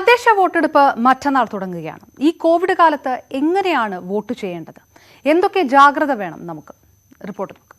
തദ്ദേശ വോട്ടെടുപ്പ് മറ്റന്നാൾ തുടങ്ങുകയാണ്. ഈ കോവിഡ് കാലത്ത് എങ്ങനെയാണ് വോട്ട് ചെയ്യേണ്ടത്? എന്തൊക്കെ ജാഗ്രത വേണം? നമുക്ക് റിപ്പോർട്ട് നോക്കാം.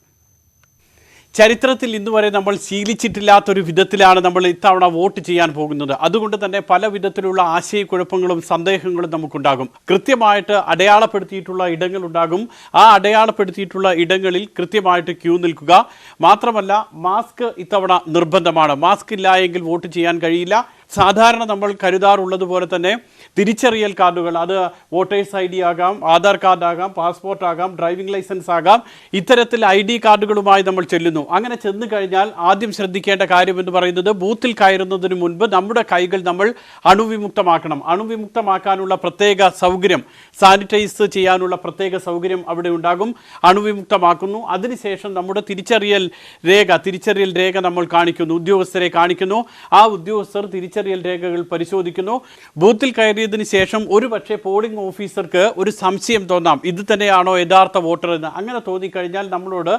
ചരിത്രത്തിൽ ഇന്നുവരെ നമ്മൾ ശീലിച്ചിട്ടില്ലാത്തൊരു വിധത്തിലാണ് നമ്മൾ ഇത്തവണ വോട്ട് ചെയ്യാൻ പോകുന്നത്. അതുകൊണ്ട് തന്നെ പല വിധത്തിലുള്ള ആശയക്കുഴപ്പങ്ങളും സന്ദേഹങ്ങളും നമുക്കുണ്ടാകും. കൃത്യമായിട്ട് അടയാളപ്പെടുത്തിയിട്ടുള്ള ഇടങ്ങളുണ്ടാകും. ആ അടയാളപ്പെടുത്തിയിട്ടുള്ള ഇടങ്ങളിൽ കൃത്യമായിട്ട് ക്യൂ നിൽക്കുക. മാത്രമല്ല, മാസ്ക് ഇത്തവണ നിർബന്ധമാണ്. മാസ്ക് ഇല്ല എങ്കിൽ വോട്ട് ചെയ്യാൻ കഴിയില്ല. സാധാരണ നമ്മൾ കരുതാറുള്ളതുപോലെ തന്നെ തിരിച്ചറിയൽ കാർഡുകൾ, അത് വോട്ടേഴ്സ് ID ആകാം, ആധാർ കാർഡ് ആകാം, പാസ്പോർട്ട് ആകാം, ഡ്രൈവിംഗ് ലൈസൻസ് ആകാം, ഇത്തരത്തിൽ ID കാർഡുകളുമായി നമ്മൾ ചെല്ലുന്നു. അങ്ങനെ ചെന്ന് കഴിഞ്ഞാൽ ആദ്യം ശ്രദ്ധിക്കേണ്ട കാര്യം എന്ന് പറയുന്നത്, ബൂത്തിൽ കയറുന്നതിന് മുൻപ് നമ്മുടെ കൈകൾ നമ്മൾ അണുവിമുക്തമാക്കണം. അണുവിമുക്തമാക്കാനുള്ള പ്രത്യേക സൗകര്യം, സാനിറ്റൈസ് ചെയ്യാനുള്ള പ്രത്യേക സൗകര്യം അവിടെ ഉണ്ടാകും. അണുവിമുക്തമാക്കുന്നു. അതിനുശേഷം നമ്മുടെ തിരിച്ചറിയൽ രേഖ നമ്മൾ കാണിക്കുന്നു, ഉദ്യോഗസ്ഥരെ കാണിക്കുന്നു. ആ ഉദ്യോഗസ്ഥർ തിരിച്ചറിയൽ രേഖകൾ പരിശോധിക്കുന്നു. ബൂത്തിൽ കയറിയതിനു ശേഷം ഒരുപക്ഷെ പോളിംഗ് ഓഫീസർക്ക് ഒരു സംശയം തോന്നാം, ഇത് തന്നെയാണോ യഥാർത്ഥ വോട്ടർ എന്ന്. അങ്ങനെ തോന്നിക്കഴിഞ്ഞാൽ നമ്മളോട്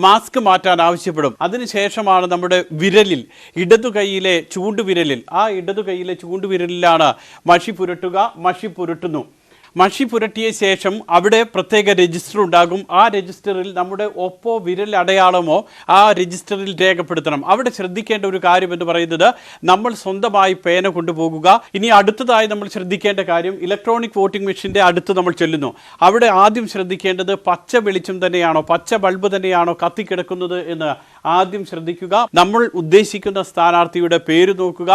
മാസ്ക് മാറ്റാൻ ആവശ്യപ്പെടും. അതിനുശേഷമാണ് നമ്മുടെ വിരലിൽ, ഇടതു കൈയിലെ ചൂണ്ടുവിരലിൽ, ആ ഇടതു കൈയിലെ ചൂണ്ടുവിരലിലാണ് മഷി പുരട്ടുക. മഷി പുരട്ടുന്നു. മഷി പുരട്ടിയ ശേഷം അവിടെ പ്രത്യേക രജിസ്റ്റർ ഉണ്ടാകും. ആ രജിസ്റ്ററിൽ നമ്മുടെ ഒപ്പോ വിരൽ അടയാളമോ ആ രജിസ്റ്ററിൽ രേഖപ്പെടുത്തണം. അവിടെ ശ്രദ്ധിക്കേണ്ട ഒരു കാര്യം എന്ന് പറയുന്നത്, നമ്മൾ സ്വന്തമായി പേന കൊണ്ടുപോകുക. ഇനി അടുത്തതായി നമ്മൾ ശ്രദ്ധിക്കേണ്ട കാര്യം, ഇലക്ട്രോണിക് വോട്ടിംഗ് മെഷീൻ്റെ അടുത്ത് നമ്മൾ ചെല്ലുന്നു. അവിടെ ആദ്യം ശ്രദ്ധിക്കേണ്ടത് പച്ച വെളിച്ചം തന്നെയാണോ, പച്ച ബൾബ് തന്നെയാണോ കത്തിക്കിടക്കുന്നത് എന്ന് ആദ്യം ശ്രദ്ധിക്കുക. നമ്മൾ ഉദ്ദേശിക്കുന്ന സ്ഥാനാർത്ഥിയുടെ പേര് നോക്കുക.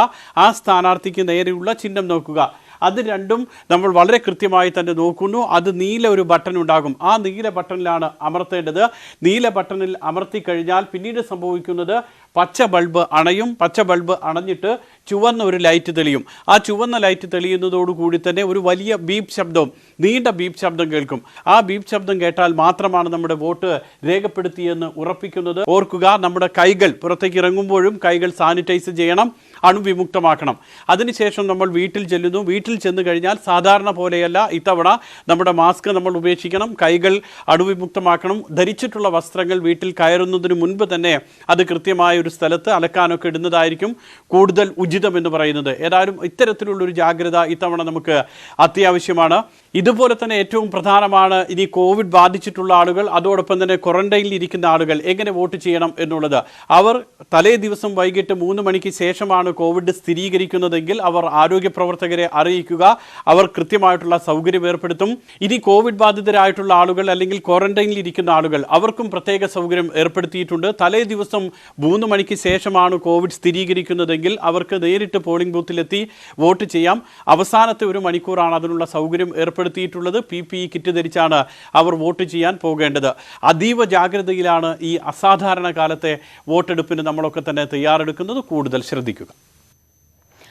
ആ സ്ഥാനാർത്ഥിക്ക് നേരെയുള്ള ചിഹ്നം നോക്കുക. അത് രണ്ടും നമ്മൾ വളരെ കൃത്യമായി തന്നെ നോക്കുന്നു. അത് നീല ഒരു ബട്ടൺ ഉണ്ടാകും. ആ നീല ബട്ടണിലാണ് അമർത്തേണ്ടത്. നീല ബട്ടണിൽ അമർത്തി കഴിഞ്ഞാൽ പിന്നീട് സംഭവിക്കുന്നത്, പച്ച ബൾബ് അണയും. പച്ച ബൾബ് അണഞ്ഞിട്ട് ചുവന്ന ഒരു ലൈറ്റ് തെളിയും. ആ ചുവന്ന ലൈറ്റ് തെളിയുന്നതോടുകൂടി തന്നെ ഒരു വലിയ ബീപ്പ് ശബ്ദവും, നീണ്ട ബീപ്പ് ശബ്ദം കേൾക്കും. ആ ബീപ്പ് ശബ്ദം കേട്ടാൽ മാത്രമാണ് നമ്മുടെ വോട്ട് രേഖപ്പെടുത്തിയെന്ന് ഉറപ്പിക്കുന്നത്. ഓർക്കുക, നമ്മുടെ കൈകൾ പുറത്തേക്ക് ഇറങ്ങുമ്പോഴും കൈകൾ സാനിറ്റൈസ് ചെയ്യണം, അണുവിമുക്തമാക്കണം. അതിനുശേഷം നമ്മൾ വീട്ടിൽ ചെല്ലുന്നു. വീട്ടിൽ ചെന്ന് കഴിഞ്ഞാൽ സാധാരണ പോലെയല്ല, ഇത്തവണ നമ്മുടെ മാസ്ക് നമ്മൾ ഉപേക്ഷിക്കണം, കൈകൾ അണുവിമുക്തമാക്കണം. ധരിച്ചിട്ടുള്ള വസ്ത്രങ്ങൾ വീട്ടിൽ കയറുന്നതിന് മുൻപ് തന്നെ അത് കൃത്യമായ ഒരു സ്ഥലത്ത് അലക്കാനൊക്കെ ഇടുന്നതായിരിക്കും കൂടുതൽ ഉചിതം എന്ന് പറയുന്നത്. ഏതായാലും ഇത്തരത്തിലുള്ളൊരു ജാഗ്രത ഇത്തവണ നമുക്ക് അത്യാവശ്യമാണ്. ഇതുപോലെ തന്നെ ഏറ്റവും പ്രധാനമാണ് ഇനി കോവിഡ് ബാധിച്ചിട്ടുള്ള ആളുകൾ, അതോടൊപ്പം തന്നെ ക്വാറന്റൈനിൽ ഇരിക്കുന്ന ആളുകൾ എങ്ങനെ വോട്ട് ചെയ്യണം എന്നുള്ളത്. അവർ തലേ ദിവസം വൈകിട്ട് 3 മണിക്ക് ശേഷമാണ് കോവിഡ് സ്ഥിരീകരിക്കുന്നതെങ്കിൽ അവർ ആരോഗ്യ പ്രവർത്തകരെ അറിയിക്കുക. അവർ കൃത്യമായിട്ടുള്ള സൗകര്യം ഏർപ്പെടുത്തും. ഇനി കോവിഡ് ബാധിതരായിട്ടുള്ള ആളുകൾ അല്ലെങ്കിൽ ക്വാറന്റൈനിൽ ഇരിക്കുന്ന ആളുകൾ, അവർക്കും പ്രത്യേക സൗകര്യം ഏർപ്പെടുത്തിയിട്ടുണ്ട്. തലേ ദിവസം 3 മണിക്ക് ശേഷമാണ് കോവിഡ് സ്ഥിരീകരിക്കുന്നതെങ്കിൽ അവർക്ക് നേരിട്ട് പോളിംഗ് ബൂത്തിലെത്തി വോട്ട് ചെയ്യാം. അവസാനത്തെ 1 മണിക്കൂറാണ് അതിനുള്ള സൗകര്യം ഏർപ്പെടുത്തിയിട്ടുള്ളത്. PPE കിറ്റ് ധരിച്ചാണ് അവർ വോട്ട് ചെയ്യാൻ പോകേണ്ടത്. അതീവ ജാഗ്രതയിലാണ് ഈ അസാധാരണ കാലത്തെ വോട്ടെടുപ്പിന് നമ്മളൊക്കെ തന്നെ തയ്യാറെടുക്കുന്നത്. കൂടുതൽ ശ്രദ്ധിക്കുക.